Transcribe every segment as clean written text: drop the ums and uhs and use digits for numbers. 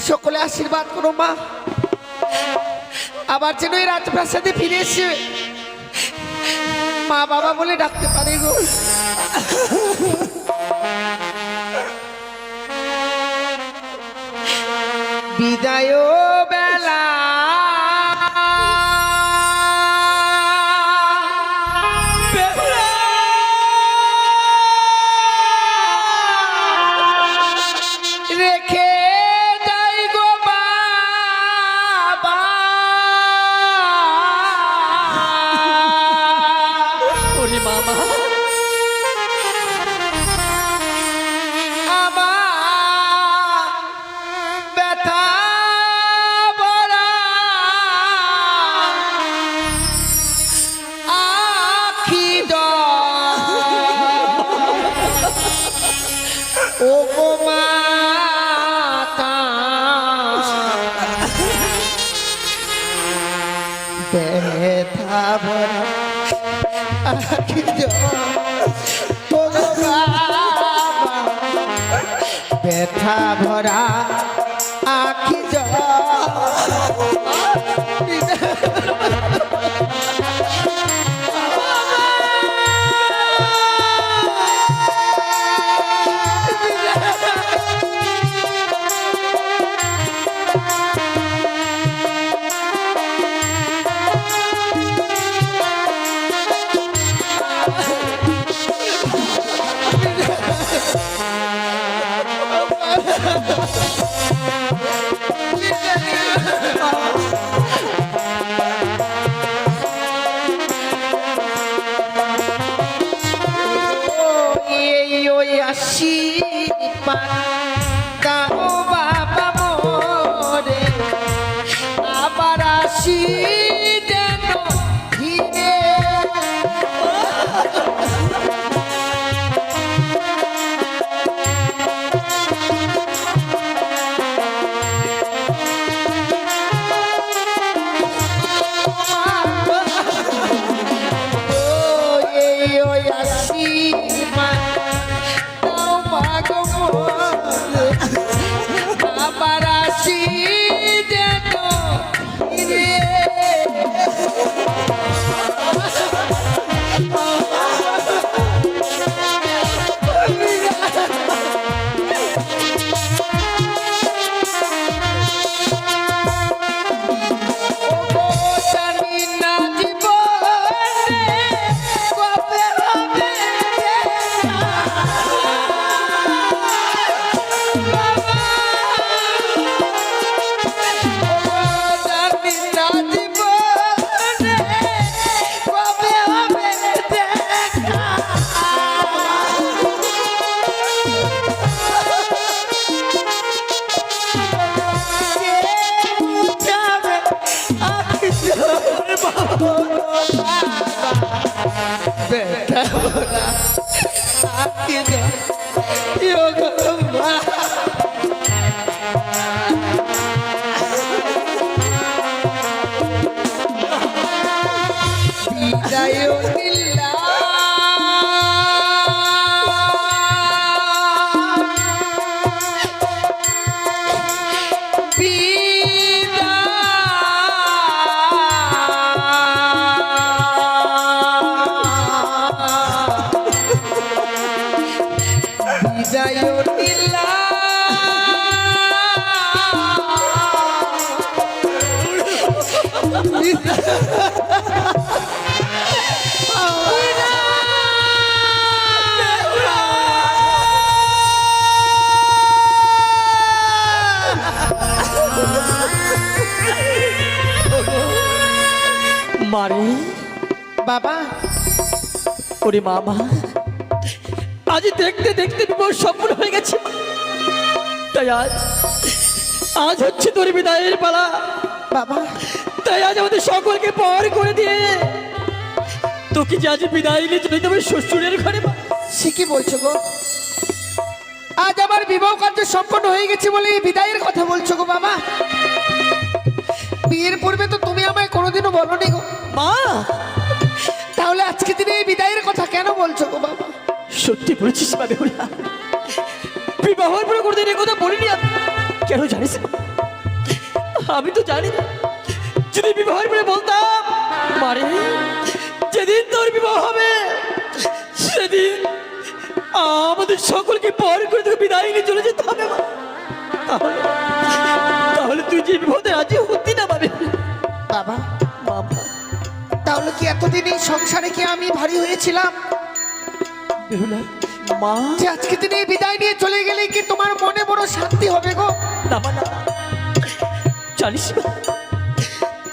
সকলে আশীর্বাদ করো মা, আবার যেন এই রাজপ্রাসাদে ফিরে এসে মা বাবা বলে ডাকতে পারে গো। বিদায় বেলা রেখে যাই গো বাবা, ওরে মামা, আমার ব্যথা ভরা আখি ও গো মাতা, ব্যথা ভরা আখি ও গো বাবা, ব্যথা ভরা আখি আসি দাও বাবা মোরে, আবার আসি যেন ধীরে। আসি আবার আসি যেন ফিরে। জানি না জীবনে কবে হবে মারে বাবা, ওরে মামা, আজ দেখতে দেখতে বিবাহ সম্পূর্ণ হয়ে গেছে। তাই আজ হচ্ছে তোর বিদায়ের পালা বাবা। তাই আজ আমাদের সকলকে পার করে দিয়ে তোকে যে আজ বিদায় নিয়ে চলে যাবে শ্বশুরের ঘরে। সে কি বলছো গো? আজ আমার বিবাহ কার্য সম্পন্ন হয়ে গেছে বলে এই বিদায়ের কথা বলছো গো বাবা? বিয়ের পূর্বে তো তুমি আমায় কোনোদিনও বলনি গো মা। তাহলে আজকে দিনে এই বিদায়ের কথা কেন বলছো গো বাবা? সত্যি বলেছিস মা বেহুলা, বিবাহের পরে কোনোদিন এই কথা বলিনি। কেন জানিস? আমি তো জানি না, যদি বিবাহের পরে বলতাম মারে যেদিন তোর বিবাহ হবে সেদিন আমাদের সকলকে পর করে তোকে বিদায় নিয়ে চলে যেতে হবে মা। তাহলে তাহলে তুই যে বিপদে রাজি হতি না বাবে। বাবা, বাবা তাহলে কি এতদিন এই সংসারে কি আমি ভারী হয়েছিলাম বেহুলা, মা যে আজকে দিনে এই বিদায় নিয়ে চলে গেলে কি তোমার মনে বড় শান্তি হবে গো? না মা, না জানিস না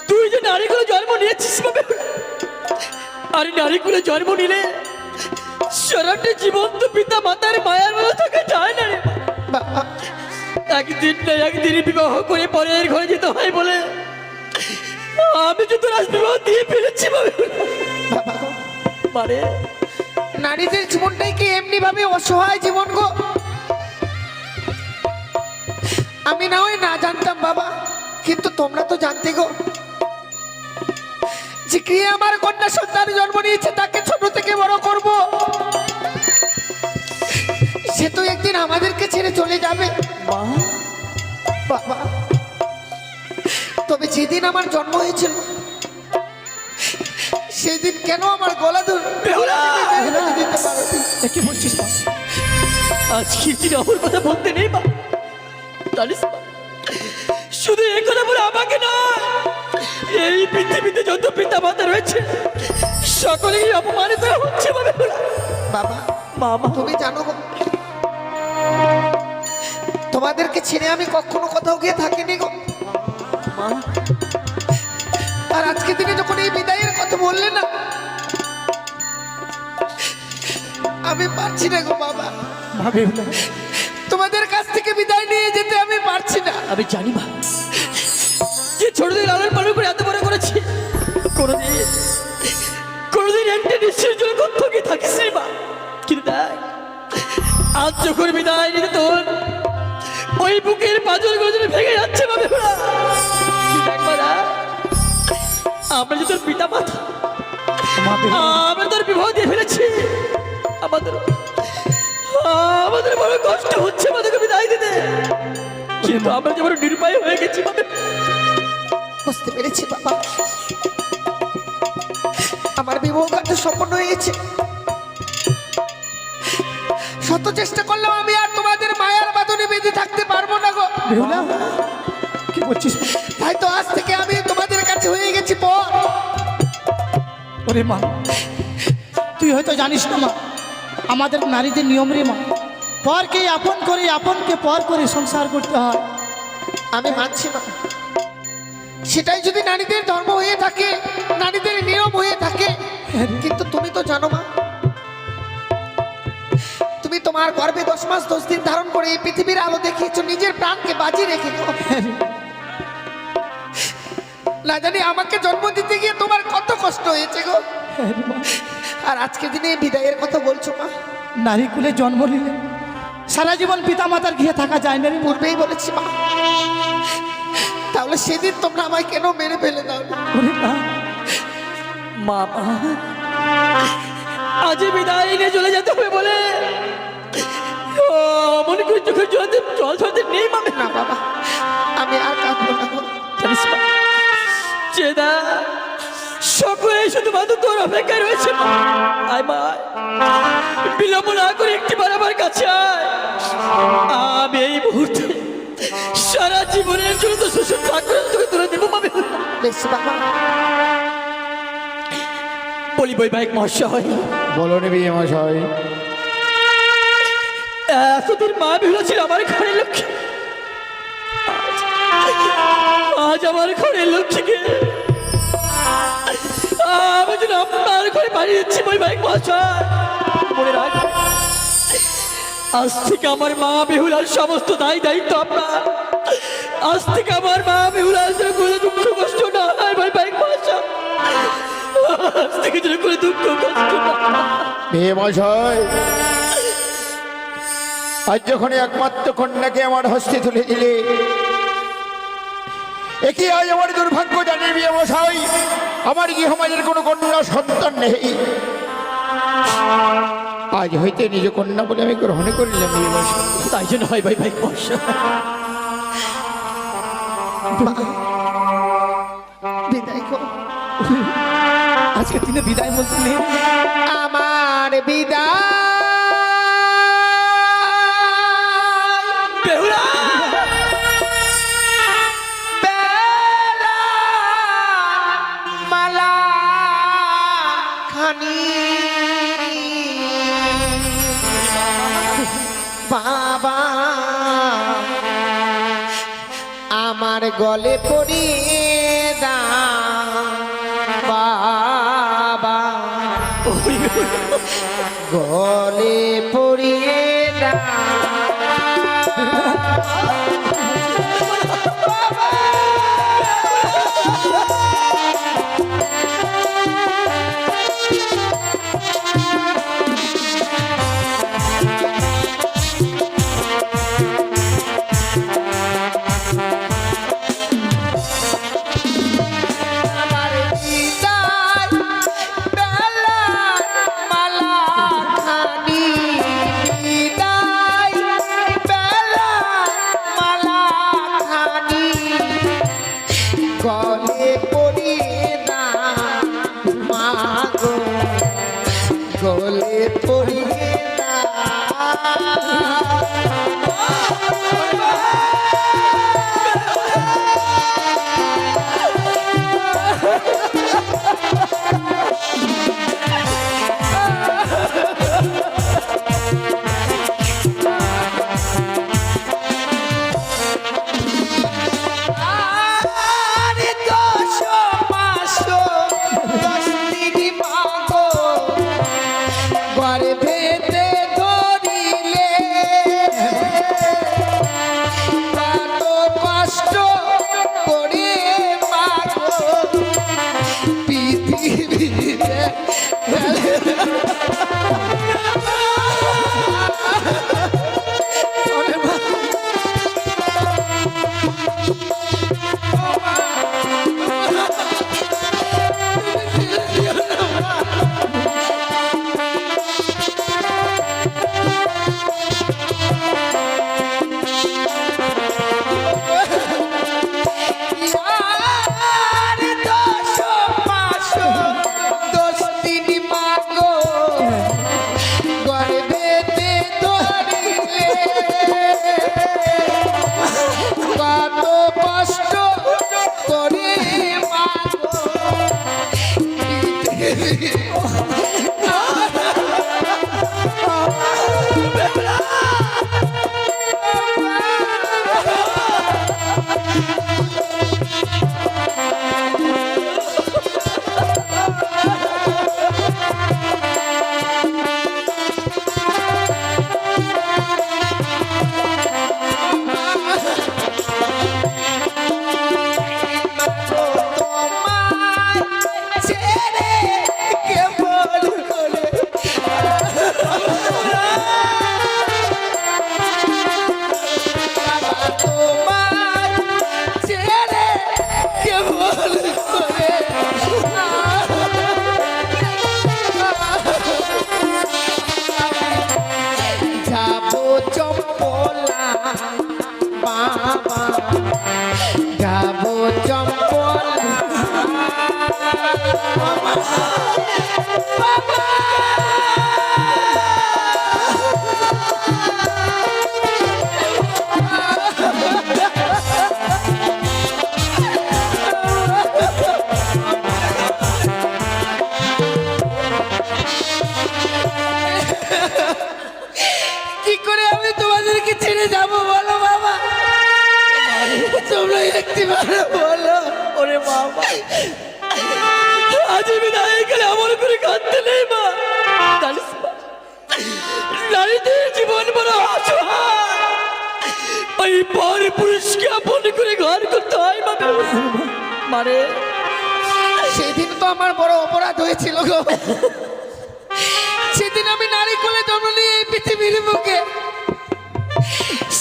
তুই যে নারীগুলো জন্ম নিয়েছিস মা বেহুলা, আর নারীগুলো জন্ম নিলে সারাটা জীবন তো পিতা মাতার মায়ার মতো থাকা যায় না রে মা। বাবা, একদিন না একদিন বিবাহ করে পরের ঘরে যেতে হয় বলে আমি তো তোর আজ বিবাহ দিয়ে ফেলেছি মা বেহুলা। বাবা গো, মানে নারীদের জীবনটাই কি এমনি ভাবে অসহায় জীবন গো? আমি না হয় না জানতাম বাবা, কিন্তু তোমরা তো জানতে গো যে কে আমার কন্যা সন্তান জন্ম নিয়েছে তাকে ছোট থেকে বড় করব, সে তো একদিন আমাদেরকে ছেড়ে চলে যাবে মা বাবা। তবে যেদিন আমার জন্ম হয়েছিল সেদিন কেন আমার গলা ধরে বেহুলা! দিতে পারো? কি বলছিস মা? আজকে দিন আমার কথা বলতে নেই মা, জানিস মা? শুধু এই কথা বলে আমাকে না, এই পৃথিবীতে যত পিতা মাতা রয়েছে সকলেই অপমানিত হচ্ছে মা বেহুলা। বাবা, মামা তুমি জানো গো, তোমাদেরকে ছেড়ে আমি কখনো কোথাও গিয়ে থাকিনি গো। মা আর আজকে দিনে যখন এই বিদায়ের কথা বললে না, আমি পারছি না গো বাবা, মা বেহুলা, তোমাদের কাছ থেকে বিদায় নিয়ে যেতে আমি পারছি না। আমি জানি মা যে ছোটদের লালন পালন করে এত বড় করেছি, কোনোদিন একটা নিশ্চয় জন্য কোথাও থাকিস রে মা। কিন্তু দেখ আজ যখন বিদায় নিতে তোর ওই বুকের পাঁজর গজনে ভেঙে যাচ্ছে মা বেহুলা। দেখ মা, আমরা যে তোর পিতা মাতা, আমরা তোর বিবাহ দিয়ে ফেলেছি, আমাদের আমাদের বড় কষ্ট হচ্ছে আমাদেরকে বিদায় দিতে, কিন্তু আমরা যে বড় নিরুপায় হয়ে গেছি মা বেহুলা। বুঝতে পেরেছি বাবা, আমার বিবাহ কার্য সম্পন্ন হয়ে গেছে। শত চেষ্টা করলাম আমি আর তোমাদের মায়ার বাঁধনে বেঁধে থাকতে পারবো না গো। বেহুলা, কি করছিস? তাই তো আজ থেকে আমি তোমাদের কাছে হয়ে গেছি পর। ওরে মা, তুই হয়তো জানিস না মা, আমাদের নারীদের নিয়ম রে মা, পরকে আপন করে আপনকে পর করে সংসার করতে হয়। আমি মানছি না, সেটাই যদি নারীদের ধর্ম হয়ে থাকে, নারীদের নিয়ম হয়ে থাকে, কিন্তু তুমি তো জানো মা, তুমি তোমার গর্ভে 10 মাস 10 দিন ধারণ করে এই পৃথিবীর আলো দেখিয়েছো, নিজের প্রাণকে বাজি রেখে গো। না জানি আমাকে জন্ম দিতে গিয়ে তোমার কত কষ্ট হয়েছে গো। আর আজকে দিনে বিদায়ের কথা বলছো মা। নারী কুলে জন্ম নিলে সারা জীবন পিতা মাতার ঘিরে থাকা যায় না রে মা। পূর্বেই বলেছি মা, তাহলে সেদিন তোমরা আমায় কেন মেরে ফেলে দাও? ওরে মা, মামা আজ বিদায় নিয়ে চলে যেতে হবে বলে মনে করি চোখের জল ঝরতে নেই মামে। না বাবা, আমি আর কাঁদবো না গো। জানিস মা, চেদা সকলে শুধুমাত্র তোর অপেক্ষায় রয়েছে মা। আয় মা, বিলম্ব না করে একটিবার আমার কাছে আয়। আমি এই মুহূর্তে সারা জীবনের জন্য তো শ্বশুর ঠাকুরের তোকে তুলে দেবো মামে। বেশ বাবা, বলি বৈবাহিক মহাশয়, বলো নেবি মশাই। এতদিন মা বেহুলা ছিল আমার ঘরের লক্ষ্মী, আজ আমার ঘরের লক্ষ্মীকে আমি যেন আপনার ঘরে বাড়িয়ে দিচ্ছি বৈবাহিক মহাশয়। মনে রাখ, আজ থেকে আমার মা বেহুলার সমস্ত দায় দায়িত্ব আপনার। আজ থেকে আমার মা বেহুলার যেন কোনো দুঃখ কষ্ট না হয় বৈবাহিক মহাশয়। আজ থেকে যেন কোনো দুঃখ কষ্ট না হে মশাই, আজ যখন একমাত্র কন্যাকে আমার হস্তে তুলে দিলে, একই আজ আমার দুর্ভাগ্য জানি বিয়ে মশাই, আমার গৃহমাজের কোনো কন্যা সন্তান নেই। আজ হইতে নিজ কন্যা বলে আমি গ্রহণ করিলাম বিয়ে মশাই। তাই জন্য হয় বৈবাহিক মহাশয়। মা, বিদায় গো। আজকে দিনে বিদায় বলতে নেই। আমার বিদায় বেহুলা বেলা মালা খানি বাবা আমার গলে পড়িয়ে দাও বাবা গলে পড়িয়ে দাও আমার বিদায় বেলা মালা খানি বিদায় বেলা মালা খানি গলে পড়িয়ে না মাগো গলে পড়িয়ে না আরে দশ মাস 10 দিন মাগো গর্ভেতে ধরিলে কত কষ্ট করে মাগো পৃথিবীতে আরে 10 মাস 10 দিন মাগো গর্ভেতে ধরিলে কত কষ্ট করে মাগো তোমায় ছেড়ে কেমন করে তোমায় ছেড়ে কেমন করে যাবো চম্পলা বাবা যাবো চম্পলা কি করে আমি তোমাদেরকে ছেড়ে যাবো বলো বাবা তোমরা একটিবার বলো ওরে বাবা আজ বিদায় গেলে আমার করে কাঁদতে নেই মা জানিস মা, নারীদের জীবন বড় অসহায় ওই পর পুরুষকে আপন করে ঘর করতে হয় মা মানে সেদিন তো আমার বড় অপরাধ হয়েছিল গো সেদিন আমি নারী কোলে জন্ম নিয়ে এই পৃথিবীর বুকে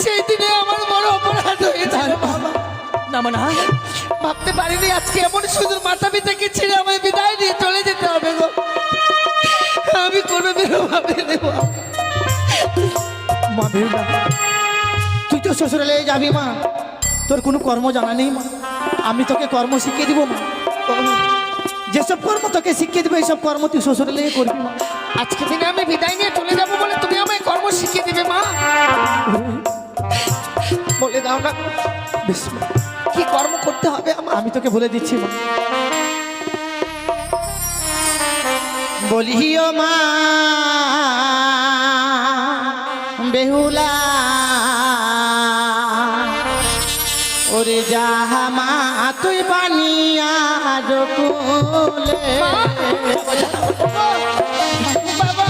সেই দিনে আমার বড় অপরাধ হয়েছিল বাবা না মানে ভাবতে পারিনি আজকে এমন সুন্দর মাতা পিতাকে ছেড়ে আমায় বিদায় নিয়ে চলে যেতে হবে গো আমি কোনোদিনও ভাবিনি মা বেহুলা, তুই তো শ্বশুরালয়ে যাবি মা, তোর কোনো কর্ম জানা নেই মা, আমি তোকে কর্ম শিখিয়ে দিব মা। যেসব কর্ম তোকে শিখিয়ে দেবে এইসব কর্ম তুই শ্বশুরে লেগে করবি মা। আজকে দিনে আমি বিদায় নিয়ে চলে যাবো বলে তুমি আমায় কর্ম শিখিয়ে দিবে মা? বলে দাও না বেশ মা, কি কর্ম করতে হবে আমার? আমি তোকে বলে দিচ্ছি মা। বলিও মা বেহুলা ওরে যাহা মা তুই বানিয়া কুলে বাবা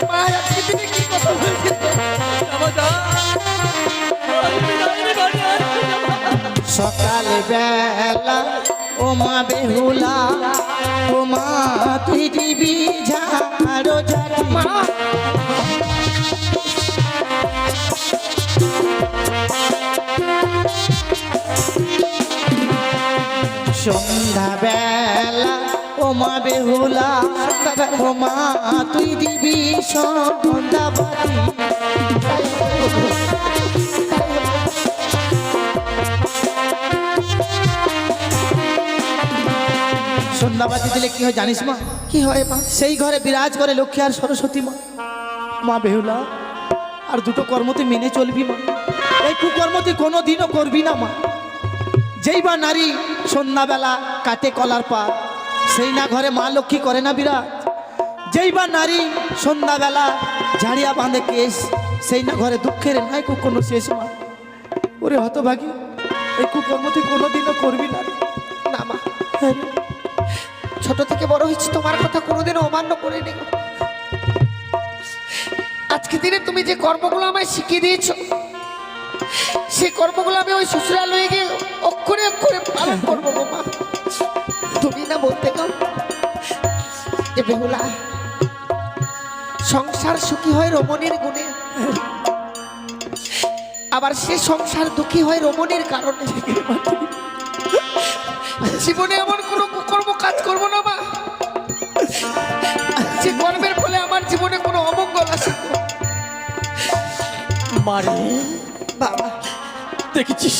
মা আজকে দিনে কি কথা বলছে? জামাতা আমি বিদায় নিয়ে বাড়ি আসছি জামাতা। সকাল বেলা ও মা বেহুলা ও মা তুই দিবি ঝাড়ো ঝাড়ি মা সন্ধ্যা বেলা ও মা বেহুলা ও মা তুই দিবি সন্ধ্যা বাতি সন্ধ্যাবাতি দিলে কি হয় জানিস মা? কি হয় মা? সেই ঘরে বিরাজ করে লক্ষ্মী আর সরস্বতী মা। মা বেহুলা আর দুটো কর্ম তুই মেনে চলবি মা, এই কুকর্ম তুই কোনো দিনও করবি না মা। যেই বা নারী সন্ধ্যাবেলা কাটে কলার পাত, সেই না ঘরে মা লক্ষ্মী করে না বিরাজ। যেই বা নারী সন্ধ্যাবেলা ঝাড়িয়া বাঁধে কেশ, সেই না ঘরে দুঃখের নাই কোনো শেষ মা। ওরে হতভাগী, এই কুকর্ম তুই কোনো দিনও করবি না। না মা, ছোট থেকে বড় হয়েছি তোমার কথা কোনোদিনও অমান্য করিনি। আজকে দিনে তুমি যে কর্মগুলো আমায় শিখিয়ে দিয়েছো, সেই কর্মগুলো আমি ওই শ্বশুরালয়ে গিয়ে অক্ষরে অক্ষরে পালন করবো গো মা। তুমি না বলতে গো যে বেহুলা, সংসার সুখী হয় রমণীর গুণে, আবার সে সংসার দুঃখী হয় রমণীর কারণে। জীবনে এমন কোনো কুকর্ম কাজ করবো না মা, যে কর্মের ফলে আমার জীবনে কোনো অমঙ্গল আসে। মারে বাবা দেখেছিস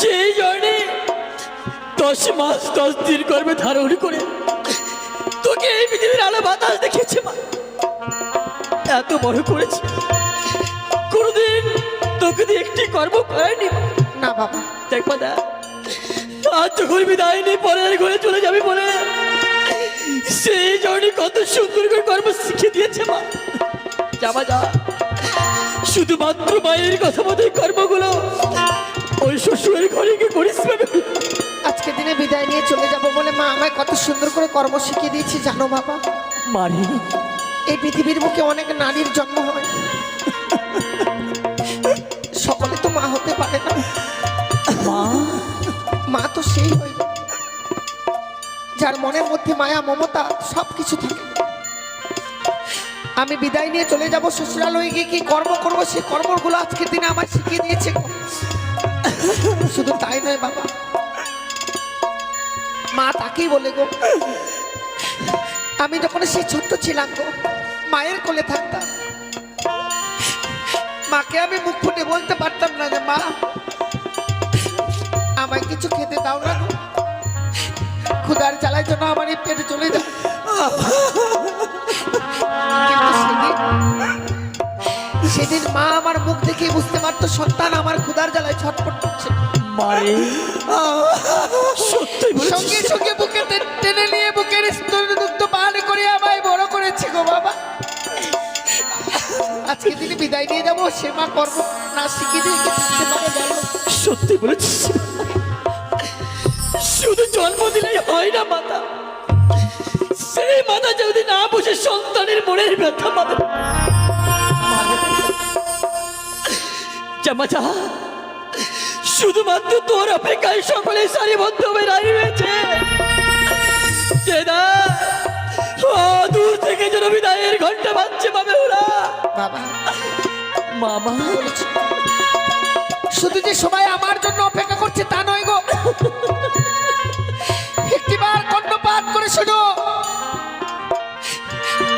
যে জনে 10 মাস 10 দিন কর্মে ধারণ করে তোকে এই পৃথিবীর আলো বাতাস দেখিয়েছে মা, এত বড় করেছে, কোনদিন তোকে দিয়ে একটি কর্ম করায়নি মা। না বাবা, দেখ মা, দেখ, আজ যখন বিদায় নিয়ে পরের ঘরে চলে যাবি বলে সেই জন্য কত সুন্দর করে কর্ম শিখিয়ে দিয়েছে মা। যাবা যা, শুধুমাত্র মায়ের কথা মতো কর্মগুলো ওই শ্বশুরের ঘরে গিয়ে করিস। আজকে দিনে বিদায় নিয়ে চলে যাব বলে মা আমায় কত সুন্দর করে কর্ম শিখিয়ে দিয়েছি জানো বাবা। মারি এই পৃথিবীর বুকে অনেক নারীর জন্ম হয়, সকলে তো মা হতে পারে না। মা, মা তো সেই হয় যার মনের মধ্যে মায়া মমতা সব কিছু থাকে। আমি বিদায় নিয়ে চলে যাব শ্বশুরালয়ে গিয়ে কি কর্ম করবো, সেই কর্মগুলো আজকের দিনে আমার শিখিয়ে দিয়েছে গো। শুধু তাই নয় বাবা, মা তাকেই বলে গো, আমি যখন সেই ছোট্ট ছিলাম গো, মায়ের কোলে থাকতাম, মাকে আমি মুখ ফুটে বলতে পারতাম না যে মা আমায় কিছু খেতে দাও না গো, ক্ষুধার জ্বালার জন্য আমার এই পেটে চলে যায়। সেদিন মা আমার মুখ দেখে বুঝতে পারতো সন্তান আমার ক্ষুধার জ্বালায় ছটফট করছে। মারে সত্যি সঙ্গে সঙ্গে বুকে টেনে নিয়ে বুকের স্তরে দুগ্ধ পান করে আমায় বড় করেছে গো বাবা। আজকে দিনে বিদায় নিয়ে যাবো, সে মা কর্ম না শিখিয়ে দিয়ে থাকতে পারে বলো? সত্যি বলেছিস, শুধু জন্ম দিলেই হয় না মাতা, সেই মাতা যদি না বুঝে সন্তানের মনের ব্যথা পাবে। জামাতা, শুধুমাত্র তোর অপেক্ষায় সকলে সারিবদ্ধ হয়ে রয়েছে। দূর থেকে যেন বিদায়ের ঘন্টা বাজছে পাবে ওরা। বাবা মামা বলেছি, শুধু যে সবাই আমার জন্য অপেক্ষা করছে তা নয় গো, একটিবার কর্ণপাত করে শোনো,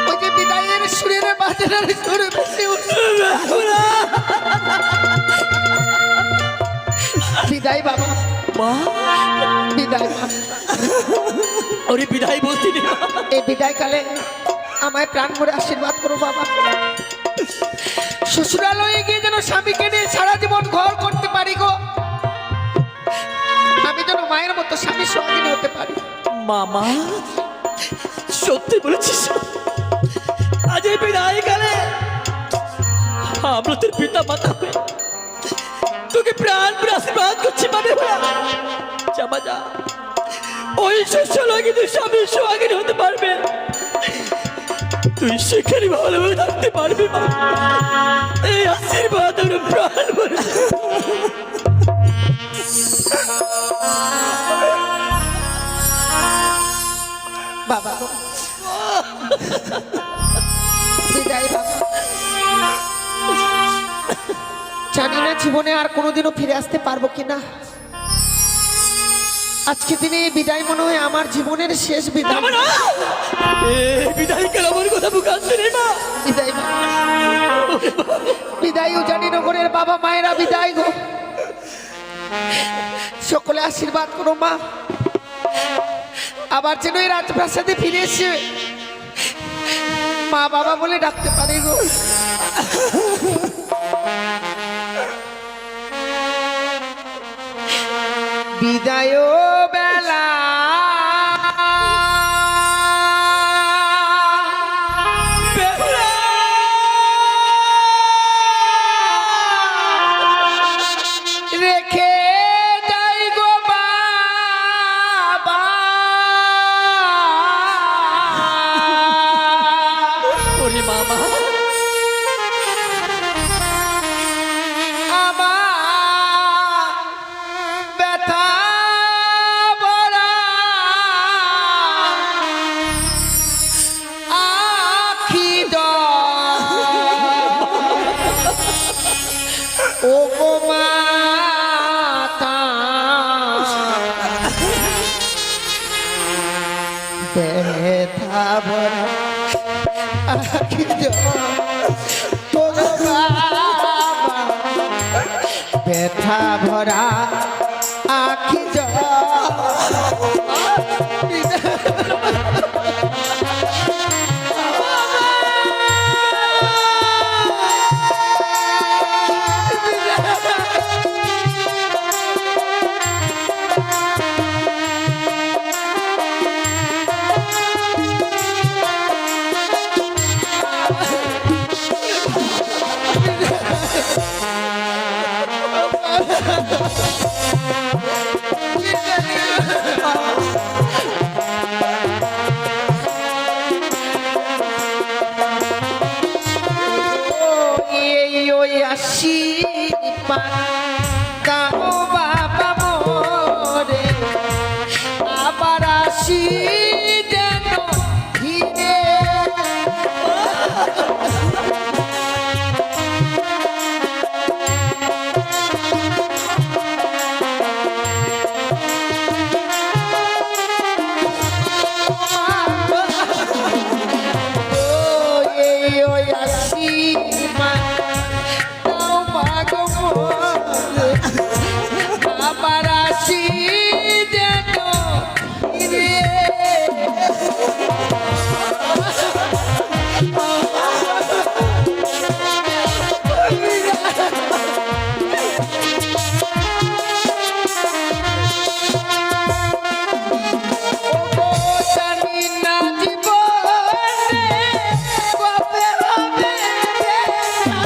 ওই যে বিদায়ের সুরের বাজনার সুরে ভেসে উঠছে। বিদায় বাবা, মা বিদায় মা। ওরে বিদায় বলছি রে মা। এই বিদায় কালে আমায় প্রাণ ভরে আশীর্বাদ করো বাবা। শ্বশুরালয়ে গিয়ে যেন স্বামীকে নিয়ে সারা জীবন ঘর করতে পারি গো। আমি যেন মায়ের মতো স্বামীর সঙ্গিনী হতে পারি। মামা সত্যি বলেছিস, আজ এই বিদায় কালে আমরা তোর পিতা মাতা হয়ে তোকে প্রাণ ভরে আশীর্বাদ করছি। মানে যাবা যা, ওই শ্বশুরালয়ে কিন্তু স্বামীর সঙ্গিনী হতে পারবে, তুই সেখানে ভালোভাবে থাকতে পারবি মা। এই আশীর্বাদ আমরা প্রাণ ভরে বাবা গো, বিদায় বাবা। জানি না জীবনে আর কোনোদিনও ফিরে আসতে পারবো কিনা। আজকে দিনে এই বিদায় মনে হয় আমার জীবনের শেষ বিদায়। বিদায় কাল আমার কথা মুখ আসছে রে মা। বিদায় মা। বিদায় উজানিনগরের বাবা মায়েরা বিদায় গো। সকলে আশীর্বাদ করো মা, আবার যেন এই রাজপ্রাসাদে ফিরে এসে মা বাবা বলে ডাকতে পারে গো। বিদায় বেলা রেখে যাই গো বাবা। ওরে মামা আমার ব্যথা ভরা আখি ও গো মাতা ব্যথা ভরা আখি ও গো বাবা, ব্যথা ভরা আখি দাও বাবা মোরে, আবার আসি যেন ফিরে। ওই আসি মা, দাও মা গো মোরে, আবার আসি যেন ফিরে। জানি না জীবনে কবে হবে দেখা।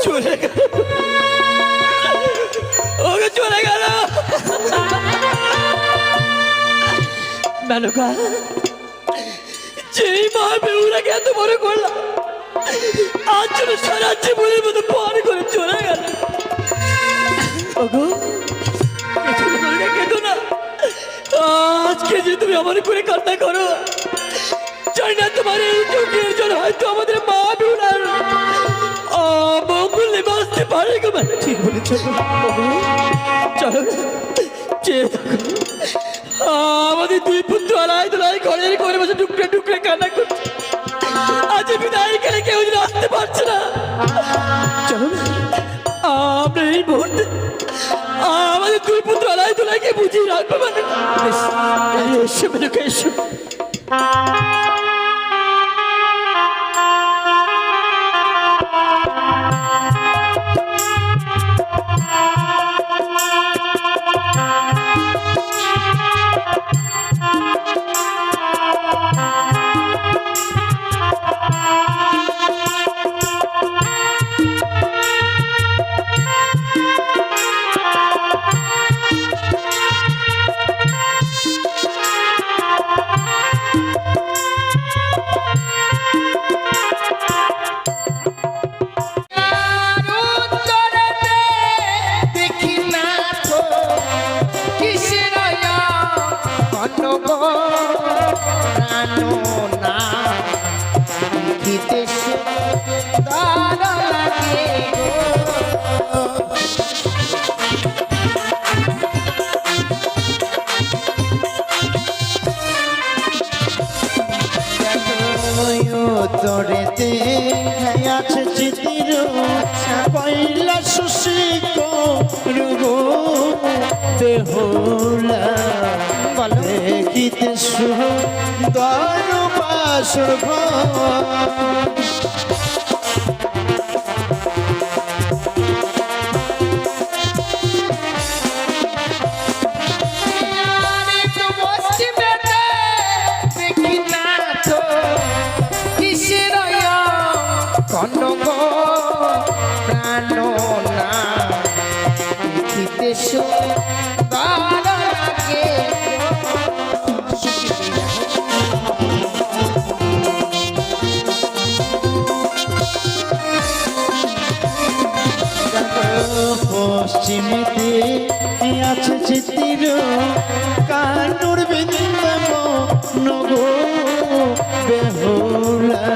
চলে গেল, ওকে চলে গেল। মেনকা, যেই মা বেউরাকে এত বড় করলাম, আজ যেন সারা জীবনের মতো পার করে চলে গেল। ওগো, কেঁদো না দুর্গা, কেঁদো না। আজকে যে তুমি আমার করে কান্না করো, জানি না তোমার এই চোখের জল হয়তো আমাদের মা বেউরার মঙ্গলে বাঁচতে পারে গো। ঠিক বলেছ। চলো চেয়ে থাকো, আমাদের দুই পুত্র আলাই দোলাই ঘরের ঘরে বসে টুকরে টুকরে কান্না করছে। আজ বিদায় গেলে কেউ যেন আসতে পারছে না। চলো আমরা এই মুহূর্তে আমাদের দুই পুত্র আলাই দোলাইকে বুঝিয়ে রাখবো। মানে এসো মেনকা, এসো। তোরেতে আছে চিতির পয়লা সুশিক রুগো দেহলা দেখিতে সুন্দর বাসর পশ্চিমেতে আছে চিতির কানুর বিন্দম নগো বেহুলা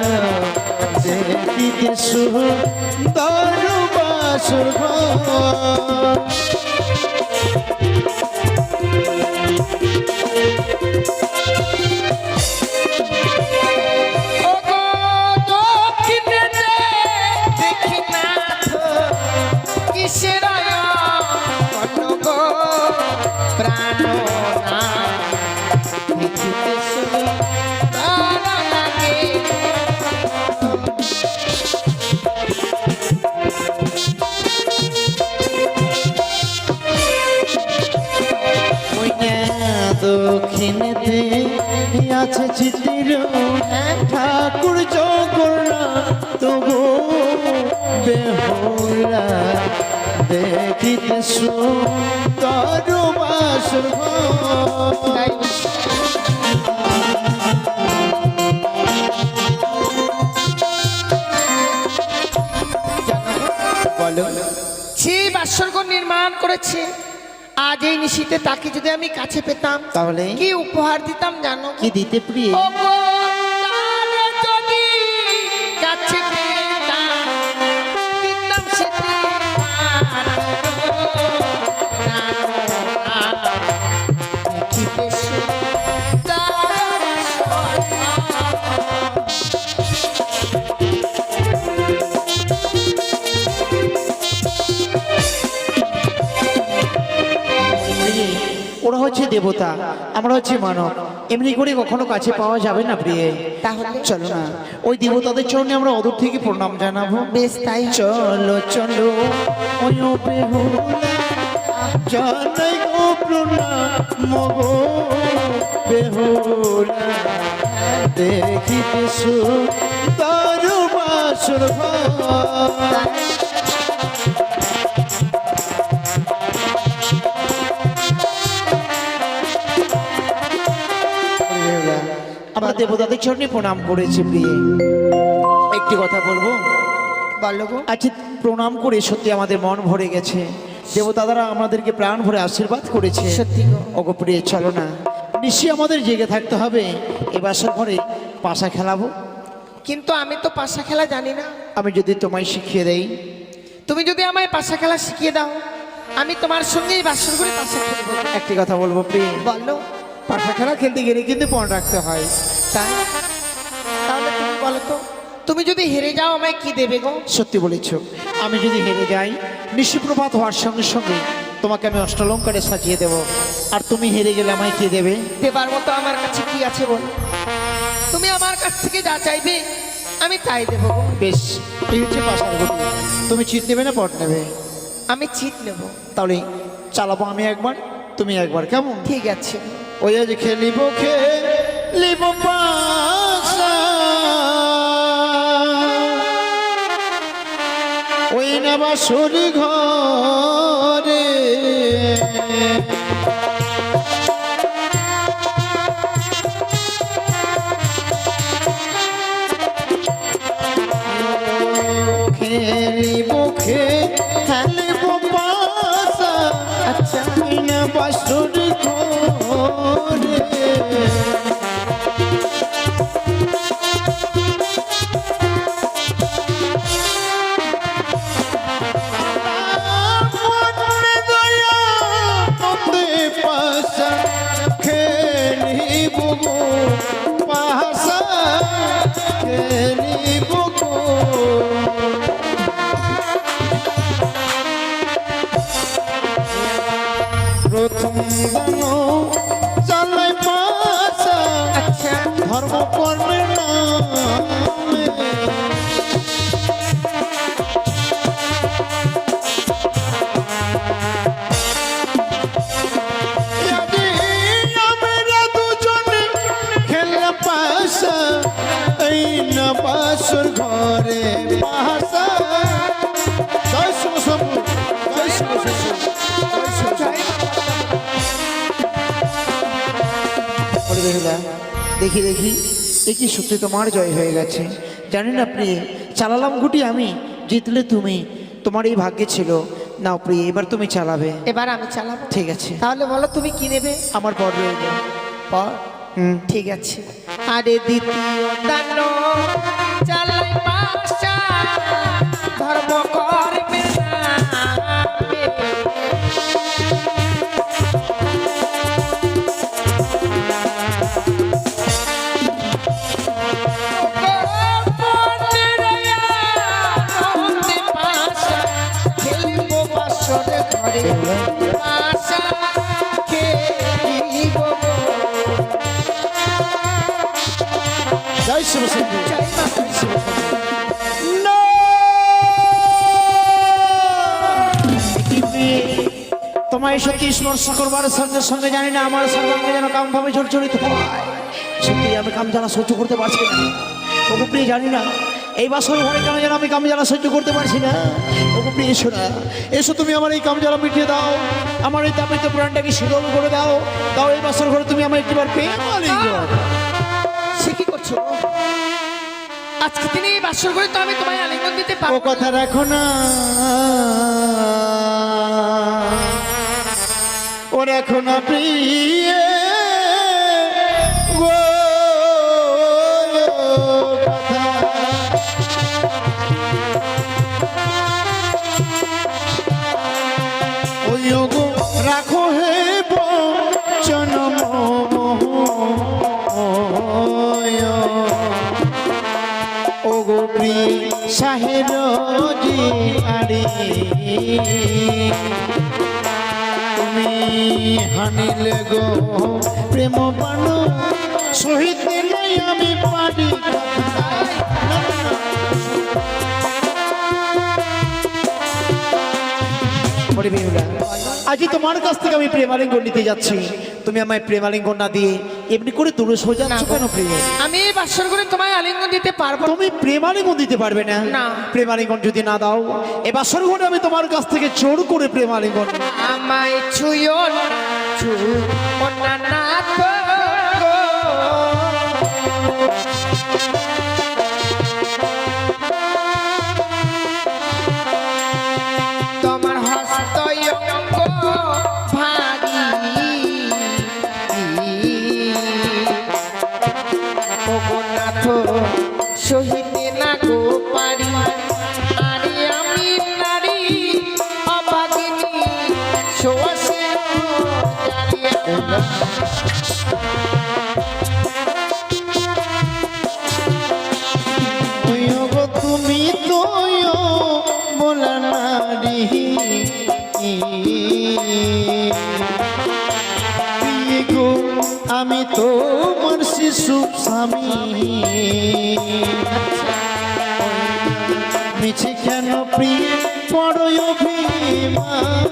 দেখিতে সুন্দর বাসর দক্ষিণেতে আছে চিতির ঠাকুর জগন্নাথ গো বেহুলা দেখিতে সুন্দর বাসর সে বাসরঘর নির্মাণ করেছে। আজ এই নিশীতে তাকে যদি আমি কাছে পেতাম তাহলে কি উপহার দিতাম জানো? কি দিতে প্রিয়? ওগো, তারে যদি কাছে পেতাম, দিতাম সেটি দেখিতে হচ্ছে দেবতা, আমরা হচ্ছে মানব, এমনি করে কখনো কাছে পাওয়া যাবে না প্রিয়ে। তাহলে চলো না ওই দেবতাদের চরণে আমরা অদূর থেকে প্রণাম জানাবো। বেশ তাই হবে। চলো চলো ওই বেহুলা জানাই গো প্রণাম গো বেহুলা, দেখিতে সুন্দর বাসর ঘর। আমরা দেবতাদের চরণে প্রণাম করেছি প্রিয়ে। একটি কথা বলবো, বলো গো। আচ্ছা প্রণাম করে সত্যি আমাদের মন ভরে গেছে, দেবতারা আমাদেরকে প্রাণ ভরে আশীর্বাদ করেছে। সত্যি গো। ওগো প্রিয়ে চলো না, নিশ্চয়ই আমাদের জেগে থাকতে হবে, এ বাসর ঘরে পাশা খেলাবো। কিন্তু আমি তো পাশা খেলা জানি না। আমি যদি তোমায় শিখিয়ে দেই, তুমি যদি আমায় পাশা খেলা শিখিয়ে দাও, আমি তোমার সঙ্গেই বাসর করে পাশা খেলবো। একটি কথা বলবো প্রিয়ে, বলো। পাশা খেলা খেলতে গেলে কিন্তু পণ রাখতে হয়। তাই? তাহলে তুমি বলো তো, তুমি যদি হেরে যাও আমায় কি দেবে গো? সত্যি বলেছ, আমি যদি হেরে যাই নিশিপ্রভাত হওয়ার সঙ্গে সঙ্গে তোমাকে আমি অষ্টালঙ্কারে সাজিয়ে দেব, আর তুমি হেরে গেলে আমায় কি দেবে? দেবার মতো আমার কাছে কি আছে বল? তুমি আমার কাছ থেকে যা চাইবে আমি তাই দেবো গো। বেশ, এই হচ্ছে পাশার গতি। তুমি চিট নেবে না পট নেবে? আমি চিট নেব। তাহলে চালাবো আমি একবার, তুমি একবার, কেমন? ঠিক আছে। ওই আজ খেলিব খেলিব পাশা, ওই না বাসর ঘরে, খেলিব খেলিব পাশা, আচ্ছা। ওই না বাসর ঘরে। মনে দয়া মন্দে পাশা খেলিব গো, পাশা খেলিব গো। প্রথম দান চালাই পাশা, আচ্ছা। ধর্ম কর্মের নামে। আমরা দুজনে খেললাম পাশা, এই না বাসর ঘরে পাশা। জয় শিব শম্ভু, জয় শিব শম্ভু, জয় শিব শম্ভু। বলে বেহুলা, দেখি দেখি এ কি সত্যি তোমার জয় হয়ে গেছে? জানি না প্রিয়ে, চালালাম গুটি আমি, জিতলে তুমি, তোমার এই ভাগ্যে ছিল। নাও প্রিয়ে, এবার তুমি চালাবে। এবার আমি চালাবো। ঠিক আছে, তাহলে বলো তুমি কি নেবে? আমার পর রয়ে যাও। পর। হুম, ঠিক আছে। আরে দ্বিতীয় দান চালাই পাশা, ধর্ম কর্মে নামে। আনন্দে পাশা খেলিব বাসর ঘরে, পাশা খেলিব গো। জয় শিব শম্ভু। জয় মা, জয় শিব শম্ভু। কি প্রিয়ে, তোমায় সত্যি স্পর্শ করবার সঙ্গে সঙ্গে জানি না আমার সর্বাঙ্গে যেন কাম ভাবে জর্জরিত হয়। সত্যি আমি কাম জ্বালা সহ্য করতে পারছি না। ওগো প্রিয়ে, জানি না এই বাসর ঘরে কেন যেন আমি কাম জ্বালা সহ্য করতে পারছি না। ওগো প্রিয়ে, এসো না, এসো তুমি আমার এই কাম জ্বালা মিটিয়ে দাও, আমার এই তাপিত প্রাণটাকে শীতল করে দাও। দাও এই বাসর ঘরে তুমি আমার একটিবার পেয়ে সে কি করছো? আজকে দিনে এই বাসর ঘরে তো আমি তোমায় আলিঙ্গন দিতে ও পারবো না। কথা রাখো না, ও রাখো না প্রিয়ে গো কথা। ওই গো রাখো হে বচন ও গো প্রিয় শাহের জি আরে তুমি হানিলে গো প্রেম বান সহিতে নাই আমি পারি বলি বেহুলা, আজ তোমার কাছ থেকে আমি প্রেমালিঙ্গন নিতে যাচ্ছি, তুমি আমায় প্রেমালিঙ্গন না দিয়ে এমনি করে দূরে সোজা যাচ্ছ কেন প্রিয়? আমি এই বাসর করে তোমায় আলিঙ্গন দিতে পারবো না। তুমি প্রেমালিঙ্গন দিতে পারবে না? না। প্রেমালিঙ্গন যদি না দাও এবার সরঘরে আমি তোমার কাছ থেকে জোর করে প্রেমালিঙ্গন আমায় ছুঁয়ো না, ছুঁয়ো না না তো গো। তোমার হস্ত অঙ্গ ভারী, ওগো নাথ সহিতে না গো পারি, আরে আমি নারী অভাগিনী সোয়াশে গো তুমি তো বলা নারী গো আমি তোমার শিশু স্বামী, মিছে কেন প্রিয় বড় অভিমান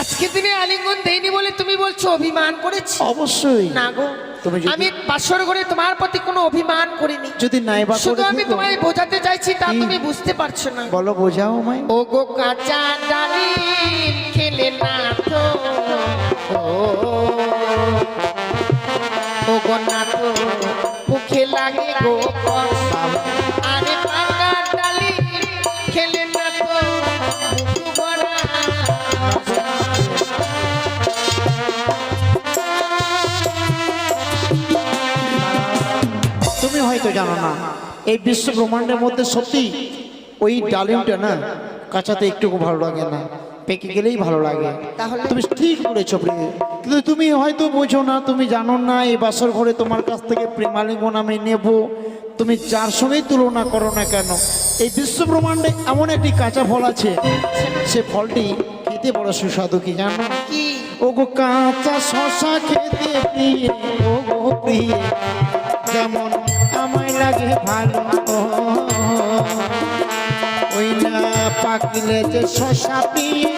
আজকে দিনে আলিঙ্গন দেইনি বলে তুমি বলছো অভিমান করেছি? অবশ্যই না গো, তুমি যদি- আমি বাসর ঘরে তোমার প্রতি কোনো অভিমান করিনি। যদি নাই বা শুধু করে আমি থাকো, তোমায় বোঝাতে চাইছি, তা তুমি বুঝতে পারছো না। বলো বোঝাও আমায়। ও গো কাঁচা ডালিম খেলে না তো, ও গো না তো মুখে লাগে গো কষ্ট, আরে পাকা ডালিম খেলে না তো মুখ ভরা। তুমি হয়তো জানো না এই বিশ্ব ব্রহ্মাণ্ডের মধ্যে সত্যি ওই ডালিমটা না কাঁচাতে একটুকু ভালো লাগে না, পেকে গেলেই ভালো লাগে। তাহলে? তুমি ঠিক বলেছো প্রিয়, কিন্তু তুমি হয়তো বোঝো না, তুমি জানো না এই বাসর ঘরে তোমার কাছ থেকে প্রেমালিঙ্গন আমি নেব। তুমি যার সঙ্গেই তুলনা করো না কেন, এই বিশ্ব ব্রহ্মাণ্ডে এমন একটি কাঁচা ফল আছে, সে ফলটি খেতে বড় সুস্বাদু, কি জানো? কি? ও গো কাঁচা শশা খেতে প্রিয়, ও গো প্রিয় যেমন আমায় লাগে ভালো, ওই না পাকিলে যে শশা প্রিয়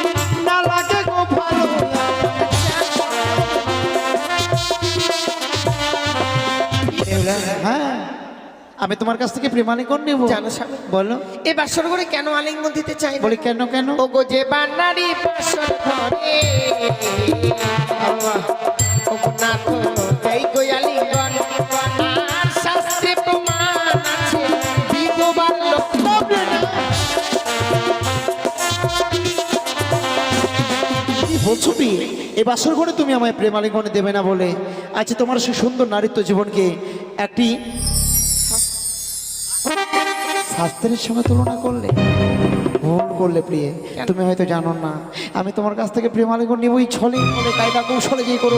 না লাগে গো ভালো। হ্যাঁ, আমি তোমার কাছ থেকে প্রেমালিঙ্গন নেব। জানো স্বামী, বলো। এ বাসর ঘরে কেন আলিঙ্গন দিতে চাই না? বলি কেন কেন? ও গো যে বান্নারি বাসর ঘরে, ও গো না তো এই গো আলিঙ্গন, আর শাস্ত্রে প্রমাণ আছে বিধবার লোক তবে না। কি বলছো প্রিয়? এই বাসর ঘরে তুমি আমায় প্রেমালিঙ্গন দেবে না বলে আজ তোমার সেই সুন্দর নারীত্ব জীবনকে একটি শাস্ত্রের সঙ্গে তুলনা করলে? ভুল করলে প্রিয়ে, তুমি হয়তো জানো না আমি তোমার কাছ থেকে প্রেমালিঙ্গন নিবই ছলে বলে কায়দা কৌশলে যেই করো।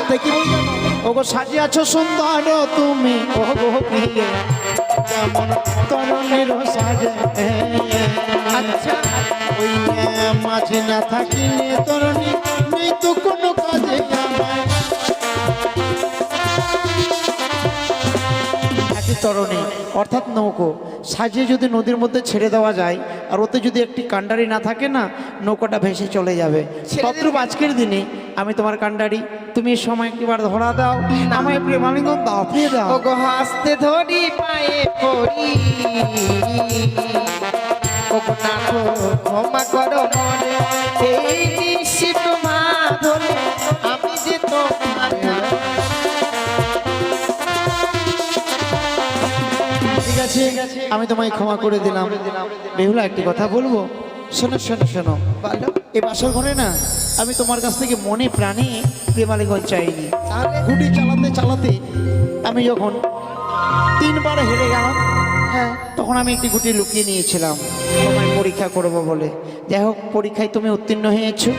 তাই কি বলি জানো? ওগো সাজিয়ে আছো সুন্দর তুমি, ও গো প্রিয়ে যেমন তরুণের সাজে। আচ্ছা, ওই মাঝে না থাকিলে তরুণী নেই তো কোনো কাজে আমায়। একই তরণী অর্থাৎ নৌকো সাজিয়ে যদি নদীর মধ্যে ছেড়ে দেওয়া যায়, আর ওতে যদি একটি কাণ্ডারি না থাকে না, নৌকাটা ভেসে চলে যাবে। তদ্রূপ আজকের দিনে আমি তোমার কাণ্ডারি, তুমি এই সময় একবার ধরা দাও, আমায় প্রেমালিঙ্গন দাও, প্রিয় দাও। ও গো হাসতে ধরি পায়ে পড়ি, ও গো না তো ক্ষমা করো মনে, এই নিশি তোমার ধরে আমি যে তোমার। ঠিক আছে, আমি তোমায় ক্ষমা করে দিলাম। বেহুলা একটি কথা বলবো, শোনো শোনো শোনো। বলো। এই বাসর ঘরে না আমি তোমার কাছ থেকে মনে প্রাণে প্রেমালিঙ্গন চাইনি। তাহলে? গুটি চালাতে চালাতে আমি যখন 3 বার হেরে গেলাম, হ্যাঁ, তখন আমি একটি গুটি লুকিয়ে নিয়েছিলাম তোমায় পরীক্ষা করব বলে। যাই হোক, পরীক্ষায় তুমি উত্তীর্ণ হয়েছো।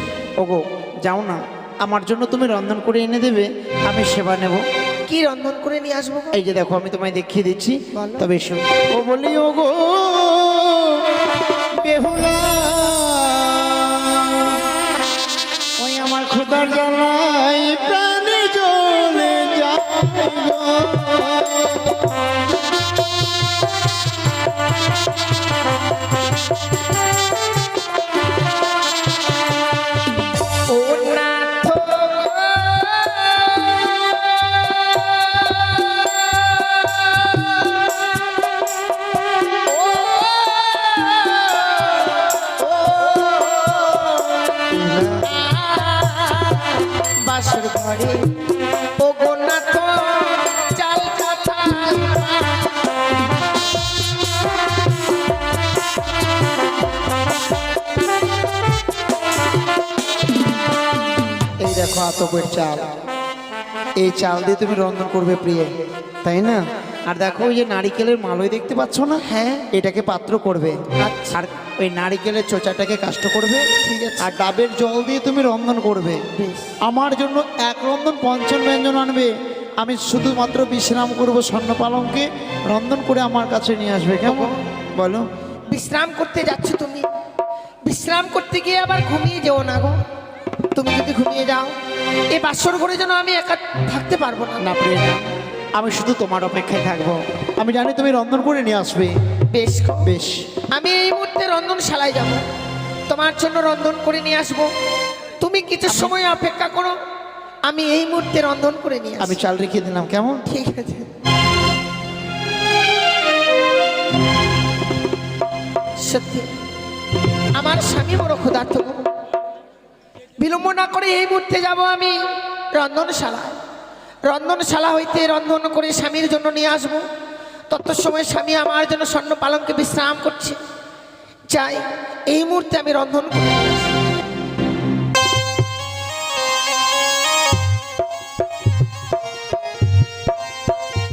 ওগো যাও না, আমার জন্য তুমি রন্ধন করে এনে দেবে, আমি সেবা নেব। কি রন্ধন করে নিয়ে আসবো গো? এই যে দেখো আমি তোমায় দেখিয়ে দিচ্ছি, বলো। তবে এসো। ও বলি ও গো বেহুলা, ওই আমার খোদার জ্বালাই প্রাণে জ্বলে যায় গো। ও নাথ গো, বাসর ঘরে ও গো নাথ চাল কাঁথা এই দেখো আতপের চাল, এই চাল দিয়ে তুমি রন্ধন করবে প্রিয়, তাই না? আর দেখো ওই যে নারিকেলের মালয় দেখতে পাচ্ছ না, হ্যাঁ। এটাকে পাত্র করবে। আর ওই নারিকেলের চোচাটাকে কাষ্ট করবে, ঠিক আছে? আর ডাবের জল দিয়ে তুমি রন্ধন করবে। আমার জন্য এক রন্ধন পঞ্চম ব্যঞ্জন আনবে, আমি শুধুমাত্র বিশ্রাম করব, স্বর্ণ পালঙ্কে রন্ধন করে আমার কাছে নিয়ে আসবে, কেমন বলো? বিশ্রাম করতে যাচ্ছ তুমি, বিশ্রাম করতে গিয়ে আবার ঘুমিয়ে যেও না গো। তুমি যদি ঘুমিয়ে যাও এই বাসর ঘরে যেন আমি একা থাকতে পারবো না। না প্রিয়, আমি শুধু তোমার অপেক্ষায় থাকবো, আমি জানি তুমি রন্ধন করে নিয়ে আসবে। বেশ গো। বেশ, আমি এই মুহূর্তে রন্ধনশালায় যাব, তোমার জন্য রন্ধন করে নিয়ে আসবো। তুমি কিছু সময় অপেক্ষা করো, আমি এই মুহূর্তে রন্ধন করে নিয়ে আমি আসবো। চাল রেখে দিলাম, কেমন? ঠিক আছে। সত্যি আমার স্বামী বড় ক্ষুধার্ত গো। বিলম্ব না করে এই মুহূর্তে যাব আমি রন্ধনশালায়, রন্ধনশালা হইতে রন্ধন করে স্বামীর জন্য নিয়ে আসবো। তত সময় স্বামী আমার জন্য স্বর্ণ পালঙ্কে বিশ্রাম করছে, চাই এই মুহূর্তে আমি রন্ধন করি।